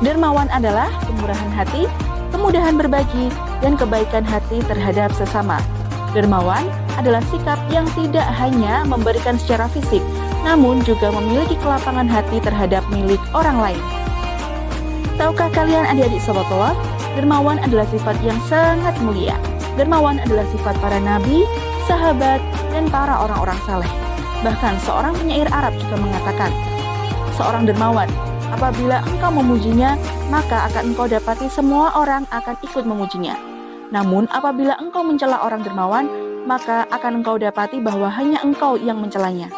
Dermawan adalah kemurahan hati, kemudahan berbagi, dan kebaikan hati terhadap sesama. Dermawan adalah sikap yang tidak hanya memberikan secara fisik, namun juga memiliki kelapangan hati terhadap milik orang lain. Tahukah kalian adik-adik Sobat Tawaf, dermawan adalah sifat yang sangat mulia. Dermawan adalah sifat para nabi, sahabat, dan para orang-orang saleh. Bahkan seorang penyair Arab juga mengatakan, seorang dermawan, apabila engkau memujinya, maka akan engkau dapati semua orang akan ikut memujinya. Namun apabila engkau mencela orang dermawan, maka akan engkau dapati bahwa hanya engkau yang mencelanya.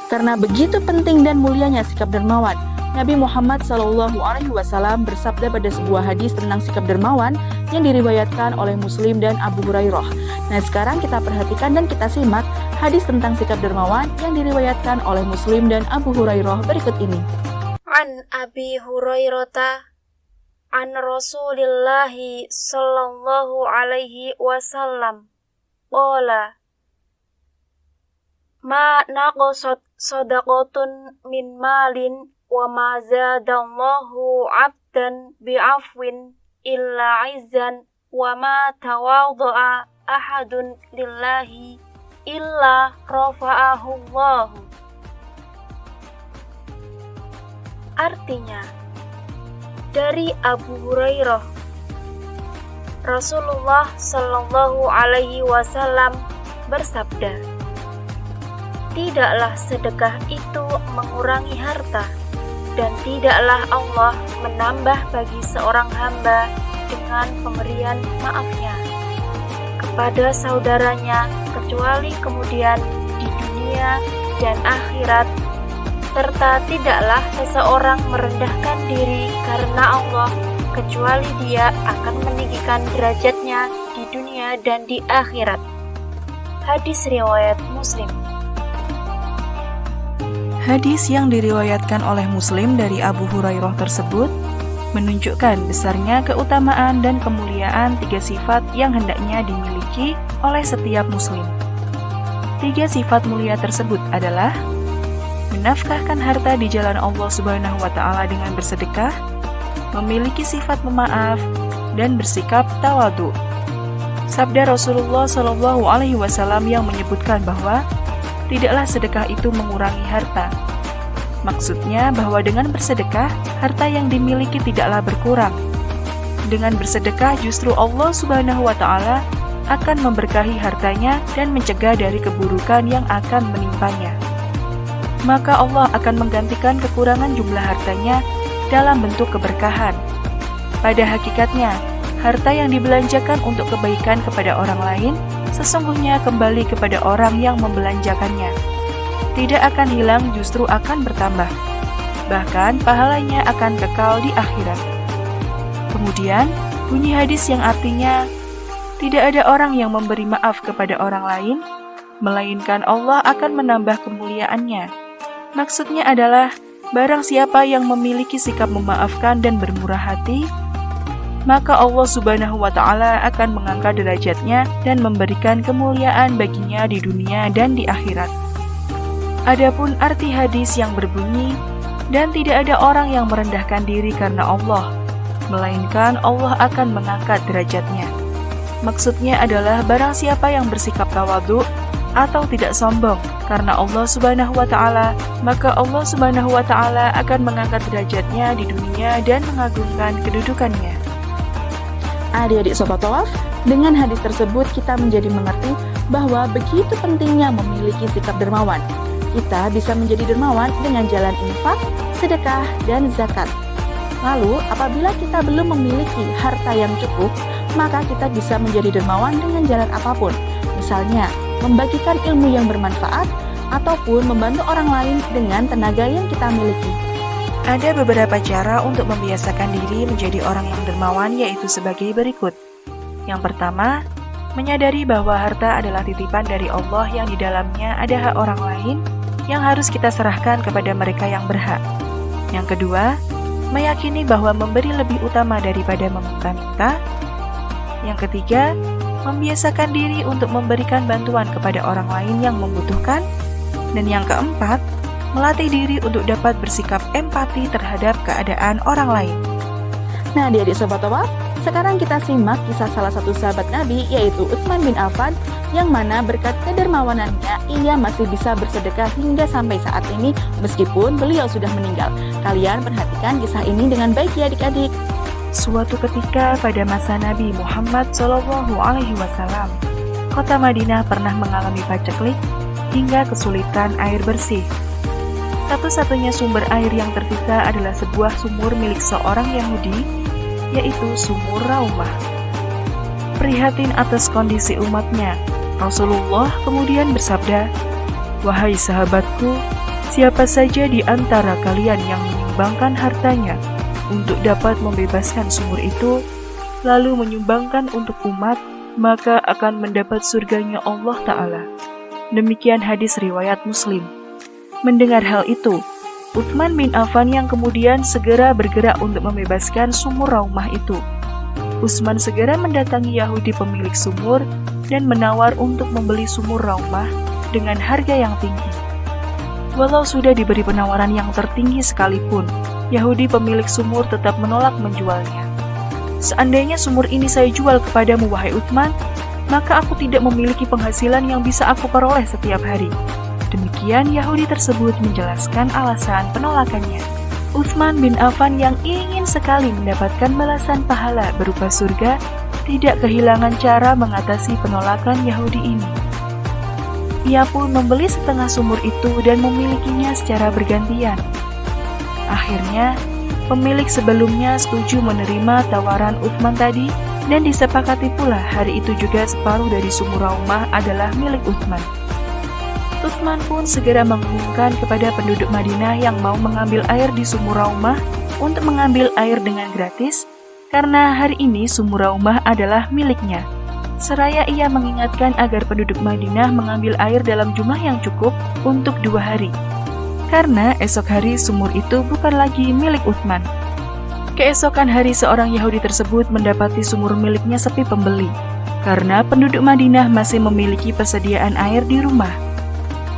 Karena begitu penting dan mulianya sikap dermawan, Nabi Muhammad SAW bersabda pada sebuah hadis tentang sikap dermawan yang diriwayatkan oleh Muslim dan Abu Hurairah. Nah, sekarang kita perhatikan dan kita simak hadis tentang sikap dermawan yang diriwayatkan oleh Muslim dan Abu Hurairah berikut ini. An Abi Hurairah an Rasulillahi sallallahu alaihi wasallam qala ma naqasat sadaqatun min malin wa ma zadallahu 'abdan bi'afwin illa 'izzan wa ma tawadha'a ahadun lillahi illa rafa'ahu Allah. Artinya, dari Abu Hurairah, Rasulullah Shallallahu Alaihi Wasallam bersabda, tidaklah sedekah itu mengurangi harta, dan tidaklah Allah menambah bagi seorang hamba dengan pemberian maafnya kepada saudaranya, kecuali kemudian di dunia dan akhirat. Serta tidaklah seseorang merendahkan diri karena Allah, kecuali dia akan meninggikan derajatnya di dunia dan di akhirat. Hadis riwayat Muslim. Hadis yang diriwayatkan oleh Muslim dari Abu Hurairah tersebut menunjukkan besarnya keutamaan dan kemuliaan 3 sifat yang hendaknya dimiliki oleh setiap muslim. 3 sifat mulia tersebut adalah menafkahkan harta di jalan Allah Subhanahu wa Ta'ala dengan bersedekah, memiliki sifat pemaaf, dan bersikap tawadhu. Sabda Rasulullah Shallallahu Alaihi Wasallam yang menyebutkan bahwa tidaklah sedekah itu mengurangi harta. Maksudnya bahwa dengan bersedekah, harta yang dimiliki tidaklah berkurang. Dengan bersedekah justru Allah Subhanahu wa Ta'ala akan memberkahi hartanya dan mencegah dari keburukan yang akan menimpanya. Maka Allah akan menggantikan kekurangan jumlah hartanya dalam bentuk keberkahan. Pada hakikatnya, harta yang dibelanjakan untuk kebaikan kepada orang lain sesungguhnya kembali kepada orang yang membelanjakannya. Tidak akan hilang, justru akan bertambah. Bahkan pahalanya akan kekal di akhirat. Kemudian, bunyi hadis yang artinya, tidak ada orang yang memberi maaf kepada orang lain, melainkan Allah akan menambah kemuliaannya. Maksudnya adalah, barang siapa yang memiliki sikap memaafkan dan bermurah hati, maka Allah Subhanahu wa Ta'ala akan mengangkat derajatnya dan memberikan kemuliaan baginya di dunia dan di akhirat. Adapun arti hadis yang berbunyi, dan tidak ada orang yang merendahkan diri karena Allah, melainkan Allah akan mengangkat derajatnya. Maksudnya adalah barang siapa yang bersikap tawadhu atau tidak sombong karena Allah Subhanahu wa Ta'ala, maka Allah Subhanahu wa Ta'ala akan mengangkat derajatnya di dunia dan mengagungkan kedudukannya. Adik-adik Sobat Tawaf, dengan hadis tersebut kita menjadi mengerti bahwa begitu pentingnya memiliki sikap dermawan. Kita bisa menjadi dermawan dengan jalan infak, sedekah, dan zakat. Lalu, apabila kita belum memiliki harta yang cukup, maka kita bisa menjadi dermawan dengan jalan apapun. Misalnya, membagikan ilmu yang bermanfaat, ataupun membantu orang lain dengan tenaga yang kita miliki. Ada beberapa cara untuk membiasakan diri menjadi orang yang dermawan, yaitu sebagai berikut. Yang pertama, menyadari bahwa harta adalah titipan dari Allah yang di dalamnya ada hak orang lain yang harus kita serahkan kepada mereka yang berhak. Yang kedua, meyakini bahwa memberi lebih utama daripada meminta-minta. Yang ketiga, membiasakan diri untuk memberikan bantuan kepada orang lain yang membutuhkan. Dan yang keempat, melatih diri untuk dapat bersikap empati terhadap keadaan orang lain. Nah, adik-adik Sobat Tawaf, sekarang kita simak kisah salah satu sahabat Nabi, yaitu Utsman bin Affan, yang mana berkat kedermawanannya, ia masih bisa bersedekah hingga sampai saat ini meskipun beliau sudah meninggal. Kalian perhatikan kisah ini dengan baik ya adik-adik. Suatu ketika pada masa Nabi Muhammad SAW, kota Madinah pernah mengalami paceklik hingga kesulitan air bersih. Satu-satunya sumber air yang tersisa adalah sebuah sumur milik seorang Yahudi, yaitu sumur Raumah. Prihatin atas kondisi umatnya, Rasulullah kemudian bersabda, "Wahai sahabatku, siapa saja di antara kalian yang menyumbangkan hartanya untuk dapat membebaskan sumur itu, lalu menyumbangkan untuk umat, maka akan mendapat surganya Allah Ta'ala." Demikian hadis riwayat Muslim. Mendengar hal itu, Utsman bin Affan yang kemudian segera bergerak untuk membebaskan sumur Raumah itu. Utsman segera mendatangi Yahudi pemilik sumur dan menawar untuk membeli sumur Raumah dengan harga yang tinggi. Walau sudah diberi penawaran yang tertinggi sekalipun, Yahudi pemilik sumur tetap menolak menjualnya. "Seandainya sumur ini saya jual kepadamu, wahai Utsman, maka aku tidak memiliki penghasilan yang bisa aku peroleh setiap hari." Demikian Yahudi tersebut menjelaskan alasan penolakannya. Utsman bin Affan yang ingin sekali mendapatkan balasan pahala berupa surga, tidak kehilangan cara mengatasi penolakan Yahudi ini. Ia pun membeli setengah sumur itu dan memilikinya secara bergantian. Akhirnya, pemilik sebelumnya setuju menerima tawaran Utsman tadi dan disepakati pula hari itu juga separuh dari sumur Raumah adalah milik Utsman. Utsman pun segera mengumumkan kepada penduduk Madinah yang mau mengambil air di sumur Raumah untuk mengambil air dengan gratis, karena hari ini sumur Raumah adalah miliknya. Seraya ia mengingatkan agar penduduk Madinah mengambil air dalam jumlah yang cukup untuk 2 hari, karena esok hari sumur itu bukan lagi milik Utsman. Keesokan hari seorang Yahudi tersebut mendapati sumur miliknya sepi pembeli, karena penduduk Madinah masih memiliki persediaan air di rumah.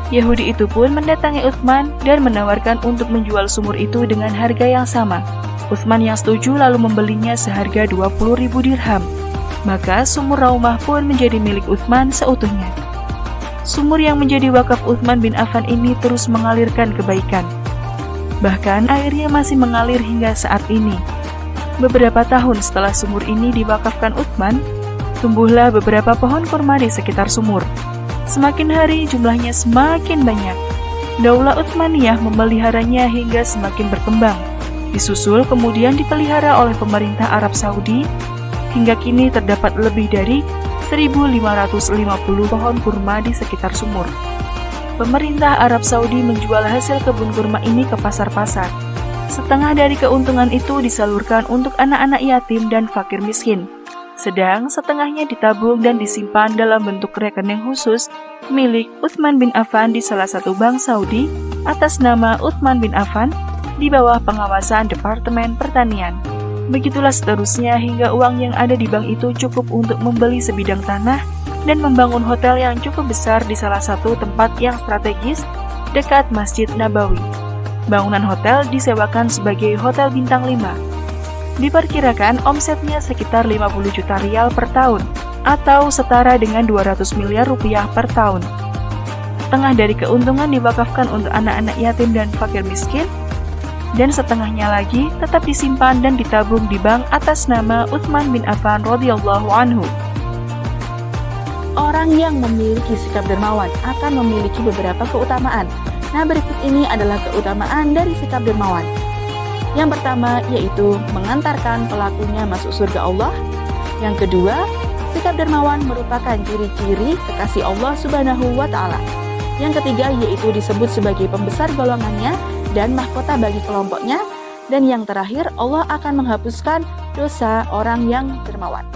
Yahudi itu pun mendatangi Utsman dan menawarkan untuk menjual sumur itu dengan harga yang sama. Utsman yang setuju lalu membelinya seharga 20.000 dirham. Maka sumur Raumah pun menjadi milik Utsman seutuhnya. Sumur yang menjadi wakaf Utsman bin Affan ini terus mengalirkan kebaikan. Bahkan airnya masih mengalir hingga saat ini. Beberapa tahun setelah sumur ini diwakafkan Utsman, tumbuhlah beberapa pohon kurma di sekitar sumur. Semakin hari jumlahnya semakin banyak. Daulah Utsmaniyah memeliharanya hingga semakin berkembang. Disusul kemudian dipelihara oleh pemerintah Arab Saudi. Hingga kini terdapat lebih dari 1.550 pohon kurma di sekitar sumur. Pemerintah Arab Saudi menjual hasil kebun kurma ini ke pasar-pasar. Setengah dari keuntungan itu disalurkan untuk anak-anak yatim dan fakir miskin. Sedang setengahnya ditabung dan disimpan dalam bentuk rekening khusus milik Utsman bin Affan di salah satu bank Saudi atas nama Utsman bin Affan di bawah pengawasan Departemen Pertanian. Begitulah seterusnya hingga uang yang ada di bank itu cukup untuk membeli sebidang tanah dan membangun hotel yang cukup besar di salah satu tempat yang strategis dekat Masjid Nabawi. Bangunan hotel disewakan sebagai hotel bintang 5. Diperkirakan omsetnya sekitar 50 juta rial per tahun, atau setara dengan 200 miliar rupiah per tahun. Setengah dari keuntungan diwakafkan untuk anak-anak yatim dan fakir miskin, dan setengahnya lagi tetap disimpan dan ditabung di bank atas nama Utsman bin Affan radhiyallahu anhu. Orang yang memiliki sikap dermawan akan memiliki beberapa keutamaan. Nah, berikut ini adalah keutamaan dari sikap dermawan. Yang pertama yaitu mengantarkan pelakunya masuk surga Allah. Yang kedua, sikap dermawan merupakan ciri-ciri kekasih Allah Subhanahu wa Ta'ala. Yang ketiga yaitu disebut sebagai pembesar golongannya dan mahkota bagi kelompoknya. Dan yang terakhir, Allah akan menghapuskan dosa orang yang dermawan.